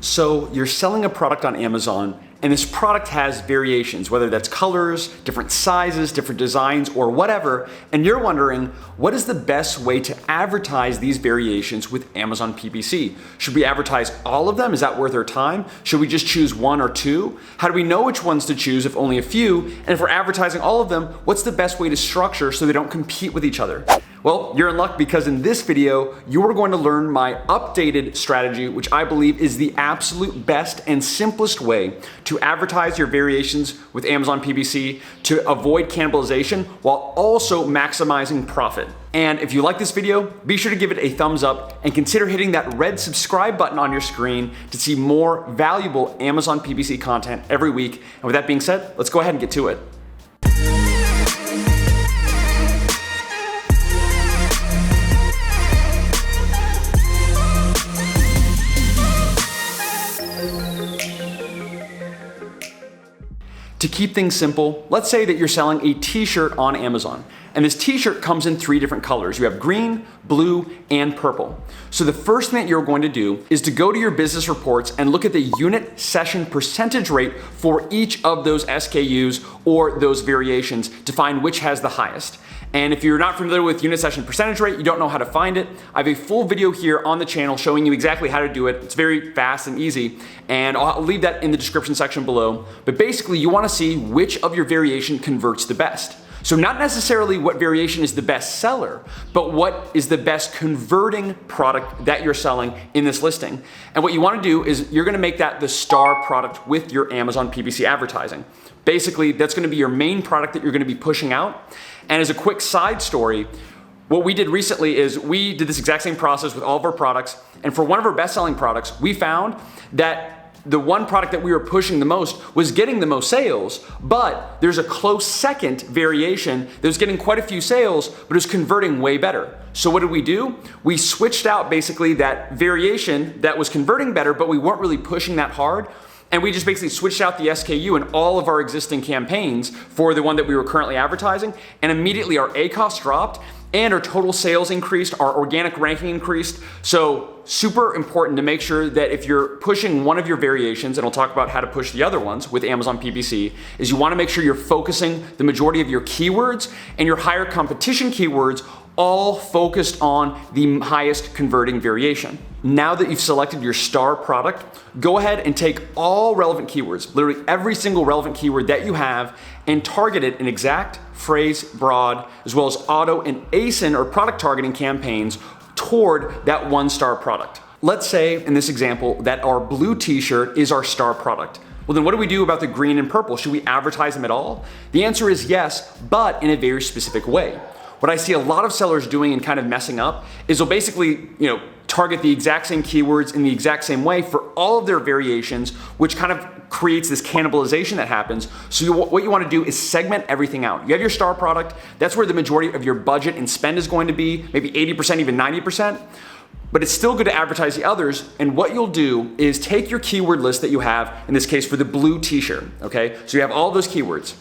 So you're selling a product on Amazon, and this product has variations, whether that's colors, different sizes, different designs, or whatever, and you're wondering, what is the best way to advertise these variations with Amazon PPC? Should we advertise all of them? Is that worth our time? Should we just choose one or two? How do we know which ones to choose if only a few? And if we're advertising all of them, what's the best way to structure so they don't compete with each other? Well, you're in luck because in this video, you are going to learn my updated strategy, which I believe is the absolute best and simplest way to advertise your variations with Amazon PPC to avoid cannibalization while also maximizing profit. And if you like this video, be sure to give it a thumbs up and consider hitting that red subscribe button on your screen to see more valuable Amazon PPC content every week. And with that being said, let's go ahead and get to it. To keep things simple, let's say that you're selling a t-shirt on Amazon, and this t-shirt comes in 3 different colors. You have green, blue, and purple. So the first thing that you're going to do is to go to your business reports and look at the unit session percentage rate for each of those SKUs or those variations to find which has the highest. And if you're not familiar with unit session percentage rate, you don't know how to find it, I have a full video here on the channel showing you exactly how to do it. It's very fast and easy, and I'll leave that in the description section below. But basically, you want to see which of your variation converts the best. So not necessarily what variation is the best seller, but what is the best converting product that you're selling in this listing. And what you want to do is you're going to make that the star product with your Amazon PPC advertising. Basically, that's going to be your main product that you're going to be pushing out. And as a quick side story, what we did recently is we did this exact same process with all of our products. And for one of our best-selling products, we found that the one product that we were pushing the most was getting the most sales, but there's a close second variation that was getting quite a few sales, but it was converting way better. So what did we do? We switched out basically that variation that was converting better, but we weren't really pushing that hard. And we just basically switched out the SKU in all of our existing campaigns for the one that we were currently advertising, and immediately our ACoS dropped and our total sales increased, our organic ranking increased. So super important to make sure that if you're pushing one of your variations, and I'll talk about how to push the other ones with Amazon PPC, is you want to make sure you're focusing the majority of your keywords and your higher competition keywords all focused on the highest converting variation. Now that you've selected your star product, go ahead and take all relevant keywords, literally every single relevant keyword that you have, and target it in exact, phrase, broad, as well as auto and ASIN or product targeting campaigns toward that one star product. Let's say in this example that our blue t-shirt is our star product. Well, then what do we do about the green and purple? Should we advertise them at all? The answer is yes, but in a very specific way. What I see a lot of sellers doing and kind of messing up is they'll basically, target the exact same keywords in the exact same way for all of their variations, which kind of creates this cannibalization that happens. So what you want to do is segment everything out. You have your star product. That's where the majority of your budget and spend is going to be, maybe 80%, even 90%. But it's still good to advertise the others. And what you'll do is take your keyword list that you have, in this case for the blue t-shirt, okay? So you have all those keywords.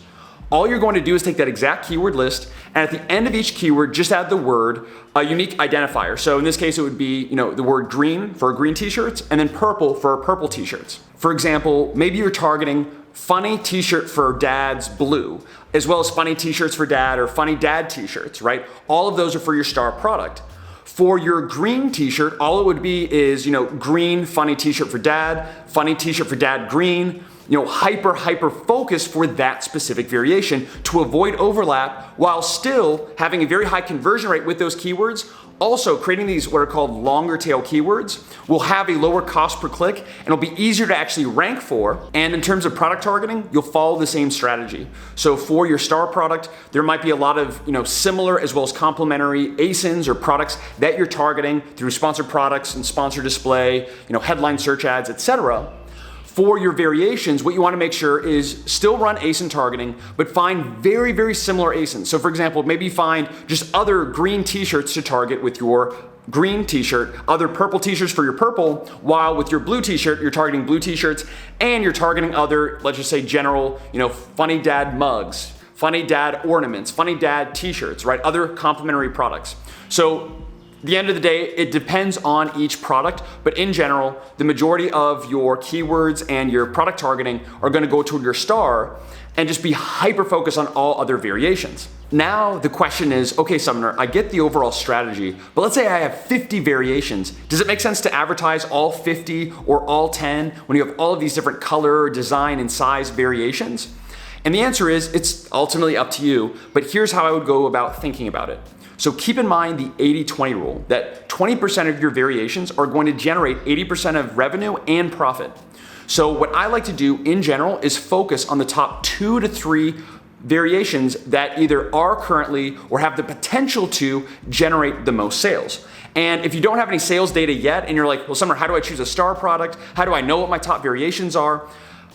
All you're going to do is take that exact keyword list, and at the end of each keyword, just add the word, a unique identifier. So in this case, it would be, the word green for green t-shirts, and then purple for purple t-shirts. For example, maybe you're targeting funny t-shirt for dad's blue, as well as funny t-shirts for dad or funny dad t-shirts, right? All of those are for your star product. For your green t-shirt, all it would be is, green funny t-shirt for dad, funny t-shirt for dad green, hyper focus for that specific variation to avoid overlap while still having a very high conversion rate with those keywords. Also, creating these what are called longer tail keywords will have a lower cost per click and it'll be easier to actually rank for. And in terms of product targeting, you'll follow the same strategy. So for your star product, there might be a lot of similar as well as complementary ASINs or products that you're targeting through sponsored products and sponsored display, headline search ads, etc. For your variations, what you want to make sure is still run ASIN targeting, but find very, very similar ASINs. So for example, maybe find just other green t-shirts to target with your green t-shirt, other purple t-shirts for your purple, while with your blue t-shirt, you're targeting blue t-shirts, and you're targeting other, let's just say general, funny dad mugs, funny dad ornaments, funny dad t-shirts, right? Other complementary products. So At the end of the day, it depends on each product, but in general, the majority of your keywords and your product targeting are gonna go toward your star and just be hyper-focused on all other variations. Now the question is, okay, Sumner, I get the overall strategy, but let's say I have 50 variations. Does it make sense to advertise all 50 or all 10 when you have all of these different color, design, and size variations? And the answer is, it's ultimately up to you, but here's how I would go about thinking about it. So keep in mind the 80-20 rule, that 20% of your variations are going to generate 80% of revenue and profit. So what I like to do in general is focus on the top 2 to 3 variations that either are currently or have the potential to generate the most sales. And if you don't have any sales data yet and you're like, well, Sumner, how do I choose a star product? How do I know what my top variations are?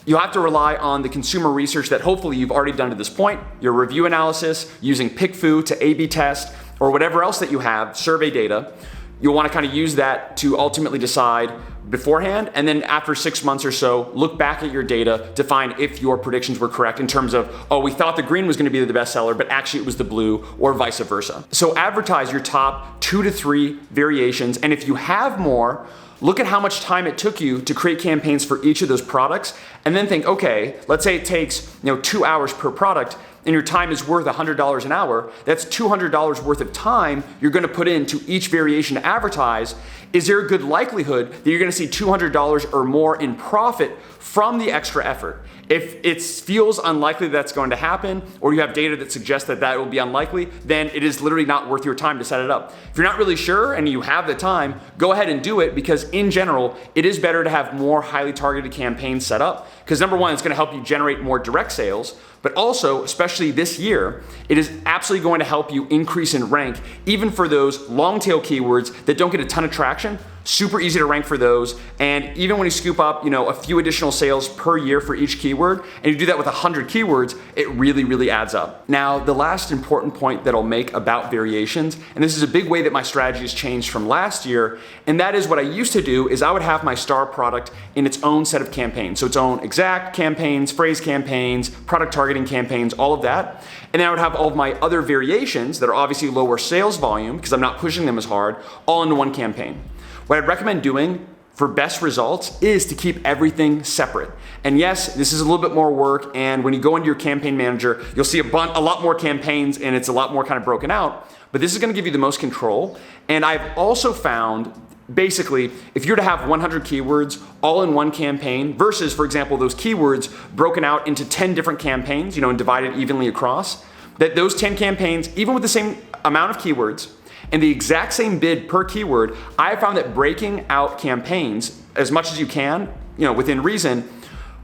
You'll have to rely on the consumer research that hopefully you've already done to this point, your review analysis, using PickFu to A/B test, or whatever else that you have, survey data. You'll want to kind of use that to ultimately decide beforehand, and then after 6 months or so, look back at your data to find if your predictions were correct in terms of, oh, we thought the green was going to be the best seller, but actually it was the blue, or vice versa. So advertise your top 2 to 3 variations, and if you have more, look at how much time it took you to create campaigns for each of those products, and then think, okay, let's say it takes 2 hours per product, and your time is worth $100 an hour. That's $200 worth of time you're going to put into each variation to advertise. Is there a good likelihood that you're going to see $200 or more in profit from the extra effort? If it feels unlikely that's going to happen, or you have data that suggests that that will be unlikely, then it is literally not worth your time to set it up. If you're not really sure and you have the time, go ahead and do it, because in general, it is better to have more highly targeted campaigns set up, because number one, it's going to help you generate more direct sales, but also, especially this year, it is absolutely going to help you increase in rank, even for those long tail keywords that don't get a ton of traction. Super easy to rank for those, and even when you scoop up a few additional sales per year for each keyword, and you do that with 100 keywords, it really adds up. Now, the last important point that I'll make about variations, and this is a big way that my strategy has changed from last year, and that is what I used to do is I would have my star product in its own set of campaigns, so its own exact campaigns, phrase campaigns, product targeting campaigns, all of that, and then I would have all of my other variations that are obviously lower sales volume because I'm not pushing them as hard, all into one campaign. What I'd recommend doing for best results is to keep everything separate. And yes, this is a little bit more work, and when you go into your campaign manager, you'll see a lot more campaigns and it's a lot more kind of broken out, but this is gonna give you the most control. And I've also found, basically, if you're to have 100 keywords all in one campaign versus, for example, those keywords broken out into 10 different campaigns, and divided evenly across, that those 10 campaigns, even with the same amount of keywords, and the exact same bid per keyword, I found that breaking out campaigns as much as you can, within reason,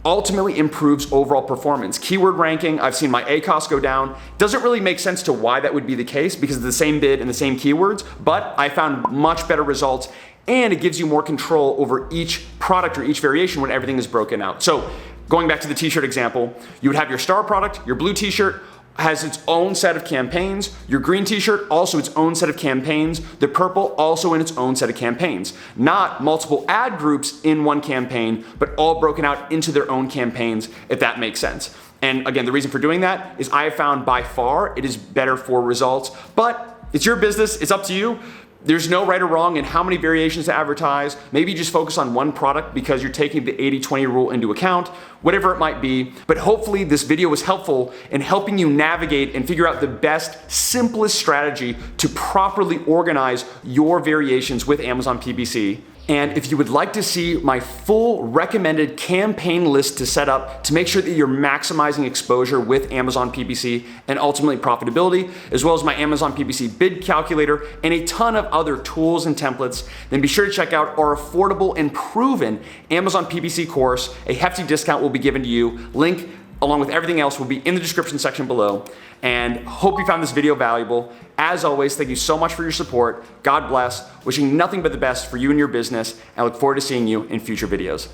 ultimately improves overall performance. Keyword ranking, I've seen my ACoS go down. Doesn't really make sense to why that would be the case because of the same bid and the same keywords, but I found much better results, and it gives you more control over each product or each variation when everything is broken out. So going back to the t-shirt example, you would have your star product, your blue t-shirt, has its own set of campaigns. Your green t-shirt, also its own set of campaigns. The purple, also in its own set of campaigns. Not multiple ad groups in one campaign, but all broken out into their own campaigns, if that makes sense. And again, the reason for doing that is I have found by far it is better for results, but it's your business, it's up to you. There's no right or wrong in how many variations to advertise. Maybe you just focus on one product because you're taking the 80-20 rule into account, whatever it might be. But hopefully this video was helpful in helping you navigate and figure out the best, simplest strategy to properly organize your variations with Amazon PPC. And if you would like to see my full recommended campaign list to set up to make sure that you're maximizing exposure with Amazon PPC and ultimately profitability, as well as my Amazon PPC bid calculator and a ton of other tools and templates, then be sure to check out our affordable and proven Amazon PPC course. A hefty discount will be given to you. Link along with everything else will be in the description section below. And hope you found this video valuable. As always, thank you so much for your support. God bless. Wishing nothing but the best for you and your business. And I look forward to seeing you in future videos.